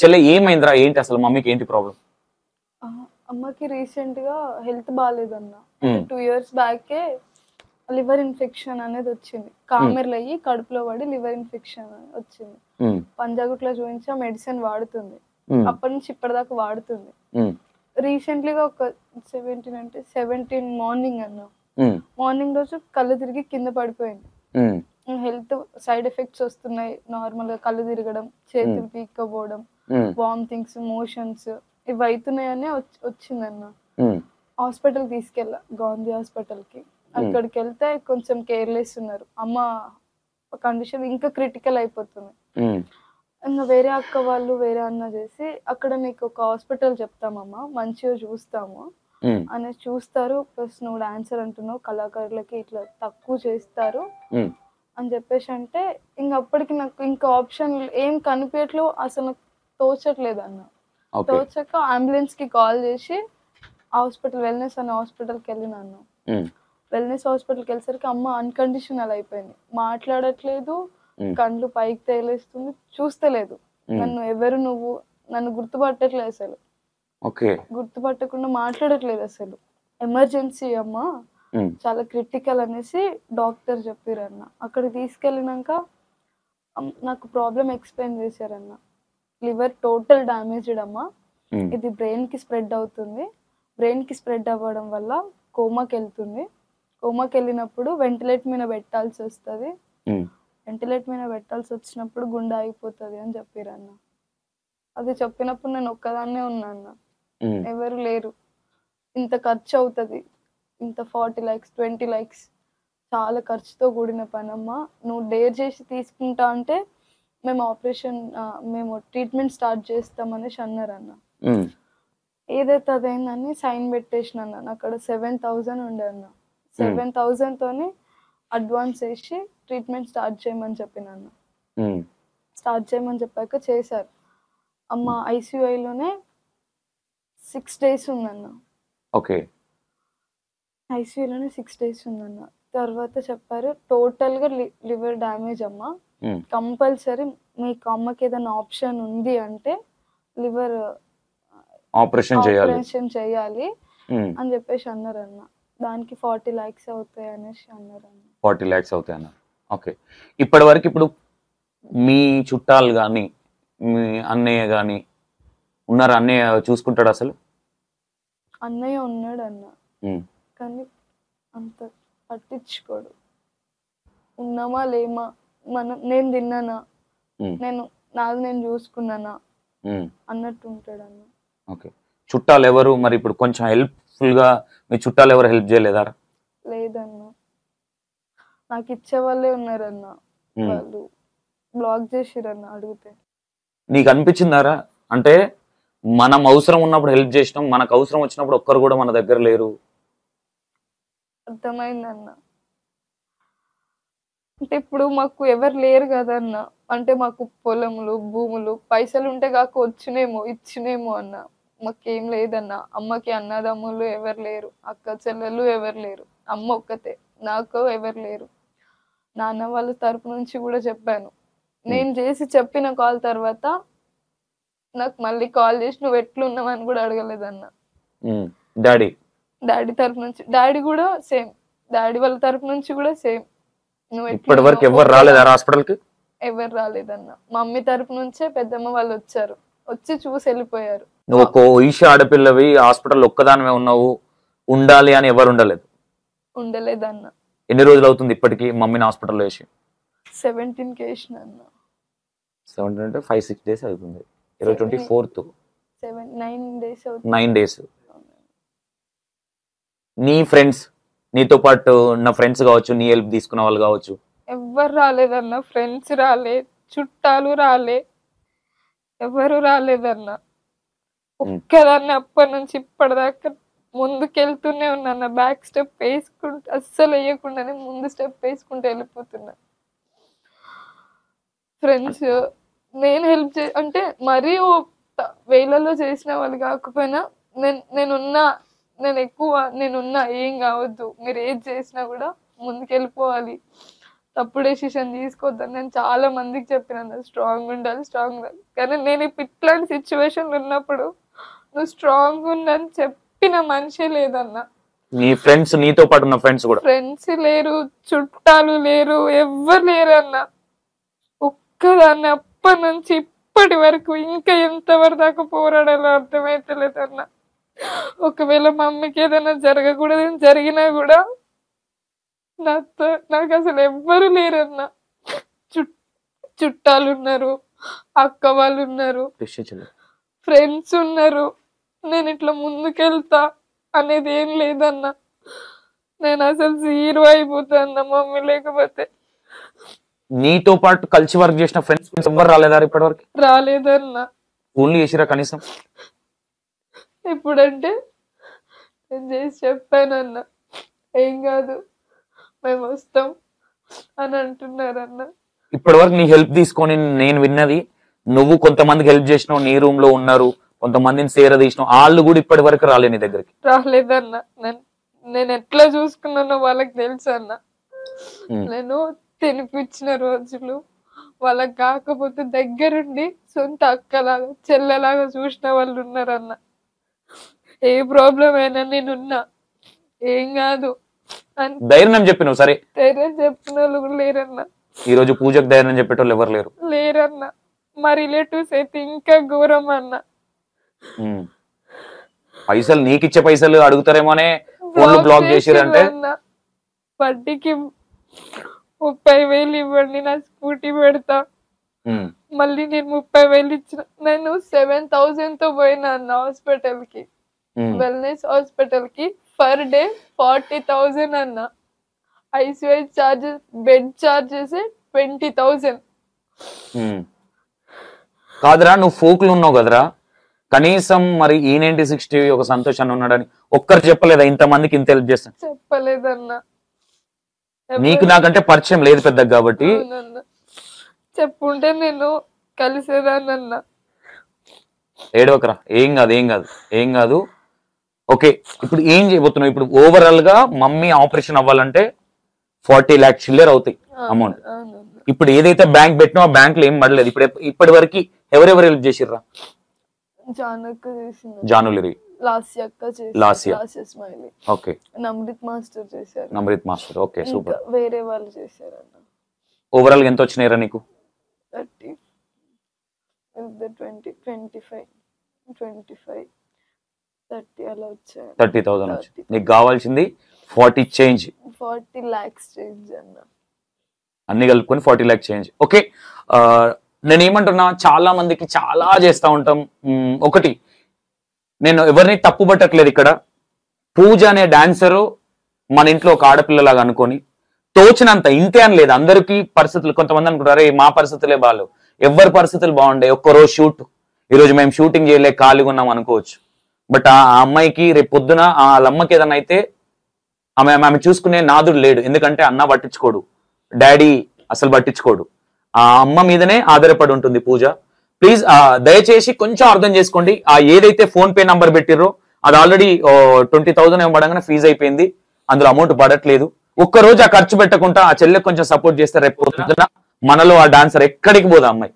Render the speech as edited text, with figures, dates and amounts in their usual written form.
చెల్లె ఏమైందిరా, ఏంటి అసలు మమ్మీకి ఏంటి ప్రాబ్లం? అమ్మకి రీసెంట్ గా హెల్త్ బాగాలేదన్న. 2 years బ్యాకే లివర్ ఇన్ఫెక్షన్ అనేది వచ్చింది. కామెర్లు అయ్యి కడుపులో పడి లివర్ ఇన్ఫెక్షన్ వచ్చింది. పంజాగుట్లో చూపించా, మెడిసిన్ వాడుతుంది. అప్పటి నుంచి ఇప్పటిదాకా వాడుతుంది. రీసెంట్లీగా ఒక 17 మార్నింగ్ అన్న, మార్నింగ్ రోజు కళ్ళు తిరిగి కింద పడిపోయింది. హెల్త్ సైడ్ ఎఫెక్ట్స్ వస్తున్నాయి, నార్మల్ గా కళ్ళు తిరగడం, చేతులు పీక్కపోవడం, వామిటింగ్స్, మోషన్స్ ఇవి అవుతున్నాయని వచ్చిందన్న. హాస్పిటల్ తీసుకెళ్ళా, గాంధీ హాస్పిటల్ కి. అక్కడికి వెళ్తే కొంచెం కేర్లెస్ ఉన్నారు. అమ్మ కండిషన్ ఇంకా క్రిటికల్ అయిపోతుంది. ఇంకా వేరే అక్క వాళ్ళు వేరే అన్న చేసి, అక్కడ నీకు ఒక హాస్పిటల్ చెప్తామమ్మా, మంచిగా చూస్తాము అనేసి చూస్తారు, ప్లస్ నువ్వు డాన్సర్ అంటున్నావు, కళాకారులకి ఇట్లా తక్కువ చేస్తారు అని చెప్పేసి అంటే, ఇంక అప్పటికి నాకు ఇంకా ఆప్షన్ ఏం కనిపించట్లేదు, అసలు నాకు తోచట్లేదు అన్న. తోచక అంబులెన్స్ కి కాల్ చేసి హాస్పిటల్, వెల్నెస్ అనే హాస్పిటల్కి వెళ్ళినాను. వెల్నెస్ హాస్పిటల్కి వెళ్ళేసరికి అమ్మ అన్కండిషనల్ అయిపోయింది, మాట్లాడట్లేదు, కళ్ళు పైకి తేలేస్తుంది, చూస్తలేదు. నన్ను ఎవరు నువ్వు, నన్ను గుర్తుపట్టట్లేదు అసలు, గుర్తుపట్టకుండా మాట్లాడట్లేదు అసలు. ఎమర్జెన్సీ అమ్మ, చాలా క్రిటికల్ అనేసి డాక్టర్ చెప్పారన్న. అక్కడికి తీసుకెళ్ళినాక నాకు ప్రాబ్లం ఎక్స్ప్లెయిన్ చేశారన్న. లివర్ టోటల్ డ్యామేజ్డ్ అమ్మా, ఇది బ్రెయిన్ కి స్ప్రెడ్ అవుతుంది, బ్రెయిన్ కి స్ప్రెడ్ అవ్వడం వల్ల కోమాకి వెళ్తుంది, కోమాకి వెళ్ళినప్పుడు వెంటిలేట్ మీద పెట్టాల్సి వస్తుంది, వెంటిలేట్ మీద పెట్టాల్సి వచ్చినప్పుడు గుండె ఆగిపోతుంది అని చెప్పారన్న. అది చెప్పినప్పుడు నేను ఒక్కదాన్నే ఉన్నా, ఎవరు లేరు. ఇంత ఖర్చు అవుతుంది, ఇంత 40 lakhs 20 lakhs చాలా ఖర్చుతో కూడిన పనమ్మా, నువ్వు డేర్ చేసి తీసుకుంటా అంటే మేము ఆపరేషన్, మేము ట్రీట్మెంట్ స్టార్ట్ చేస్తామనేసి అన్నారన్న. ఏదైతే అదైందని సైన్ పెట్టేసిన అన్న. అక్కడ 7,000 ఉండే అన్న. 7,000 తోని అడ్వాన్స్ వేసి ట్రీట్మెంట్ స్టార్ట్ చేయమని చెప్పిన అన్న. స్టార్ట్ చేయమని చెప్పాక చేశారు. అమ్మ ఐసీయూలోనే 6 days ఉందన్న. ఐసీయూలోనే 6 days ఉందన్న. తర్వాత చెప్పారు టోటల్గా లివర్ డ్యామేజ్ అమ్మ, కంపల్సరీ మీకు అమ్మకి ఏదైనా ఆప్షన్ ఉంది అంటే లివర్ ఆపరేషన్ చేయాలి అని చెప్పేసి అన్నారన్న. దానికి 40 lakhs అవుతాయి అనేసి అన్నారన్న. 40 lakhs అవుతాయి అన్నారు. ఓకే, ఇప్పటి వరకు ఇప్పుడు మీ చుట్టాలు కానీ మీ అన్నయ్య కానీ ఉన్నారు? అన్నయ్య చూసుకుంటాడు అసలు? అన్నయ్య ఉన్నాడు అన్న, కానీ అంత పట్టించుకోడు. ఉన్నామా లేమా, నేను తిన్నానా, నాది నేను చూసుకున్నానా అన్నట్టు ఉంటాడు అన్న. ఓకే, చుట్టాలు ఎవరు మరి ఇప్పుడు కొంచెం హెల్ప్ఫుల్ గా మీ చుట్టాలు ఎవరు హెల్ప్ చేయలేదా? లేదన్న, నాకు ఇచ్చే వాళ్ళే ఉన్నారన్న, వాళ్ళు బ్లాక్ చేసిరన్న అడిగితే. నీకు అనిపించిందారా, అంటే మనం అవసరం ఉన్నప్పుడు హెల్ప్ చేసినాం, మనకు అవసరం వచ్చినప్పుడు ఒక్కరు కూడా మన దగ్గర లేరు? అర్థమైందన్న. అంటే ఇప్పుడు మాకు ఎవరు లేరు కదన్న, అంటే మాకు పొలములు భూములు పైసలు ఉంటే కాక వచ్చినేమో ఇచ్చినేమో అన్న, మాకేం లేదన్న. అమ్మకి అన్నదమ్ములు ఎవరు లేరు, అక్క చెల్లెలు ఎవరు లేరు, అమ్మ ఒక్కతే, నాకు ఎవరు లేరు. నాన్న వాళ్ళ తరపు నుంచి కూడా చెప్పాను. నేను చేసి చెప్పిన కాల్ తర్వాత నాకు మళ్ళీ కాల్ చేసి నువ్వు ఎట్లున్నావు అని కూడా అడగలేదన్న. డాడీ తరపు నుంచి, డాడీ కూడా సేమ్, డాడీ వాళ్ళ తరపు నుంచి కూడా సేమ్. ఇప్పటి వరకు ఎవరు రాలేదా హాస్పిటల్ కి? ఎవరు రాలేదన్న. మమ్మీ తరపు నుంచే పెద్దమ్మ వాళ్ళు వచ్చారు, వచ్చి చూసి వెళ్ళిపోయారు. నువ్వు ఒక ఈష ఆడపిల్లవి హాస్పిటల్ ఒక్కదానివే ఉన్నావు, ఉండాలి అని ఎవరు ఉండలేదన్న. ఎన్ని రోజులు అవుతుంది ఇప్పటికి మమ్మీని హాస్పిటల్లో వేసి? 17కి వేసిన అన్న. 17 అంటే 5-6 days అవుతుంది. 24th 9 days అవుతుంది. 9 days. నీ ఫ్రెండ్స్, నీతో పాటు ఉన్న ఫ్రెండ్స్ కావచ్చు, నీ హెల్ప్ తీసుకున్న వాళ్ళు కావచ్చు, ఎవరు రాలేదన్న. ఫ్రెండ్స్ రాలే, చుట్టాలు రాలే, ఎవరు రాలేదన్న. ఒక్కదాన్ని అప్పటి నుంచి ఇప్పటిదాకా ముందుకెళ్తూనే ఉన్నా. బ్యాక్ స్టెప్ వేసుకుంటూ అస్సలు వేయకుండానే ముందు స్టెప్ వేసుకుంటూ వెళ్ళిపోతున్నా. ఫ్రెండ్స్ నేను హెల్ప్ అంటే మరీ వేలలో చేసిన వాళ్ళు కాకపోయినా నేనున్నా, ఏం కావద్దు, మీరు ఏది చేసినా కూడా ముందుకెళ్ళిపోవాలి, తప్పుడు డెసిషన్ తీసుకోవద్దని నేను చాలా మందికి చెప్పిన, స్ట్రాంగ్ ఉండాలి స్ట్రాంగ్ ఉండాలి. కానీ నేను ఇట్లాంటి సిచ్యువేషన్ ఉన్నప్పుడు నువ్వు స్ట్రాంగ్ ఉండని చెప్పిన మనిషే లేదన్న. నీ ఫ్రెండ్స్, నీతో పాటు ఉన్న ఫ్రెండ్స్ కూడా? ఫ్రెండ్స్ లేరు, చుట్టాలు లేరు, ఎవ్వరు లేరు అన్న. ఒక్కదాన్ని అప్పటి నుంచి ఇప్పటి వరకు ఇంకా ఎంతవరకు దాకా పోరాడాలో అర్థమైతలేదు అన్న. ఒకవేళ మా అమ్మకి ఏదైనా జరగకూడదని జరిగినా కూడా నాకు అసలు ఎవ్వరు లేరన్న. చుట్టాలు ఉన్నారు, అక్క వాళ్ళు ఉన్నారు, ఫ్రెండ్స్ ఉన్నారు. నేను ఇట్లా ముందుకెళ్తా అనేది ఏం లేదన్న. నేను అసలు జీరో అయిపోతా అన్న మమ్మీ లేకపోతే. నీతో పాటు కలిసి వర్క్ చేసిన ఫ్రెండ్స్ ఎవరు రాలేదా ఇప్పటి వరకు? రాలేదన్న. ఓన్లీ చేసిరా కనీసం? ఇప్పుడంటే నేను చేసి చెప్పానన్న, ఏం కాదు మేము వస్తాం అని అంటున్నారన్న. ఇప్పటి వరకు నీ హెల్ప్ తీసుకొని నేను విన్నది, నువ్వు కొంతమందికి హెల్ప్ చేసినావు, నీ రూమ్ లో ఉన్నారు, కొంతమందిని తీసినావు, వాళ్ళు కూడా ఇప్పటి వరకు రాలే నీ దగ్గరికి? రాలేదన్న. నేను ఎట్లా చూసుకున్నానో వాళ్ళకి తెలుసు అన్న. నేను తినిపించిన రోజులు వాళ్ళకి కాకపోతే దగ్గరుండి సొంత అక్కలాగా చెల్లెలాగా చూసిన వాళ్ళు ఉన్నారన్న. ఏ ప్రాబ్లం అయినా నేనున్నా, ఏం కాదు అని ధైర్యం చెప్పినావు. సరే, ధైర్యం చెప్పిన వాళ్ళు కూడా లేరన్న. ఈ రోజు పూజకు ధైర్యం చెప్పేటోళ్ళు ఎవరు లేరు? లేరన్న. మా రిలేటివ్స్ అయితే ఇంకా ఘోరం అన్న. పైసలు నీకిచ్చే పైసలు అడుగుతారేమోనే ఫోన్లు బ్లాక్ చేసిరంటే? వడ్డీకి 30,000 ఇవ్వండి, నా స్కూటీ పెడతా. మళ్ళీ నేను 30,000 ఇచ్చిన. నేను 7,000 తో పోయినా అన్న హాస్పిటల్ కి, వెల్నెస్ హాస్పిటల్ కి. పర్ డే 40,000 అన్న. ICI charges, bed charges 20,000. కాదురా, నువ్వు ఫోక్లు ఉన్నావు కదరా, కనీసం మరి E9060 ఒక సంతోషాన్ని ఉన్నాడని ఒక్కరు చెప్పలేదా? ఇంతమందికి ఇంత హెల్ప్ చేస్తాను చెప్పలేదన్నా. నీకు నాకంటే పరిచయం లేదు పెద్దగా కాబట్టి. చెప్పుంటే నేను కలిసేదానన్నా. ఏడవకరా, ఏం కాదు ఏం కాదు ఏం కాదు. ఓకే, ఇప్పుడు ఏం చేయబోతున్నావు? ఇప్పుడు ఓవరాల్ గా మమ్మీ ఆపరేషన్ అవ్వాలంటే 40 lakhs చిల్లర అవుతాయి అమౌంట్. ఇప్పుడు ఏదైతే బ్యాంక్ పెట్టినా ఆ బ్యాంక్ లో ఏం పడలేదు. ఇప్పటి వరకు ఎవరెవరు హెల్ప్ చేసిర్రా? జానులరి, లాస్యా, ఓకే, నమ్రిత్ మాస్టర్ చేశారు. నమ్రిత్ మాస్టర్, ఓకే, సూపర్. వేరే వాళ్ళు చేశారన్న. ఓవరాల్ గా ఎంత వచ్చినాయిరా నీకు? 30, 20, 25, 30 అలా వచ్చాయి. 30,000 వచ్చి నీకు కావాల్సింది 40 చేంజ్. 40 lakhs చేంజ్ అన్న. అన్ని కలుపుకొని 40 lakhs చేంజ్. ఓకే, నేను ఏమంటున్నా, చాలా మందికి చాలా చేస్తూ ఉంటాం. ఒకటి, నేను ఎవరిని తప్పు పట్టట్లేదు ఇక్కడ. పూజ అనే డాన్సరు మన ఇంట్లో ఒక ఆడపిల్లలాగా అనుకొని తోచినంత ఇంతే అని లేదు. అందరికీ పరిస్థితులు, కొంతమంది అనుకుంటారు అరే మా పరిస్థితులే బాగాలేవు. ఎవరి పరిస్థితులు బాగుండే, ఒక్కరోజు షూట్, ఈరోజు మేము షూటింగ్ చేయలే ఖాళీగా ఉన్నాం అనుకోవచ్చు. బట్ ఆ అమ్మాయికి రేపు పొద్దున వాళ్ళ అమ్మకి ఏదైనా అయితే ఆమె చూసుకునే నాదుడు లేడు. ఎందుకంటే అన్న పట్టించుకోడు, డాడీ అసలు పట్టించుకోడు. ఆ అమ్మ మీదనే ఆధారపడి ఉంటుంది పూజ. ప్లీజ్ దయచేసి కొంచెం అర్థం చేసుకోండి. ఏదైతే ఫోన్ పే నంబర్ పెట్టిర్రో అది ఆల్రెడీ 20,000 ఏమో పడగానే ఫీజు అయిపోయింది, అందులో అమౌంట్ పడట్లేదు. ఒక్కరోజు ఆ ఖర్చు పెట్టకుండా ఆ చెల్లెకి కొంచెం సపోర్ట్ చేస్తే రేపు పొద్దున మనలో ఆ డాన్సర్ ఎక్కడికి పోదా అమ్మాయి.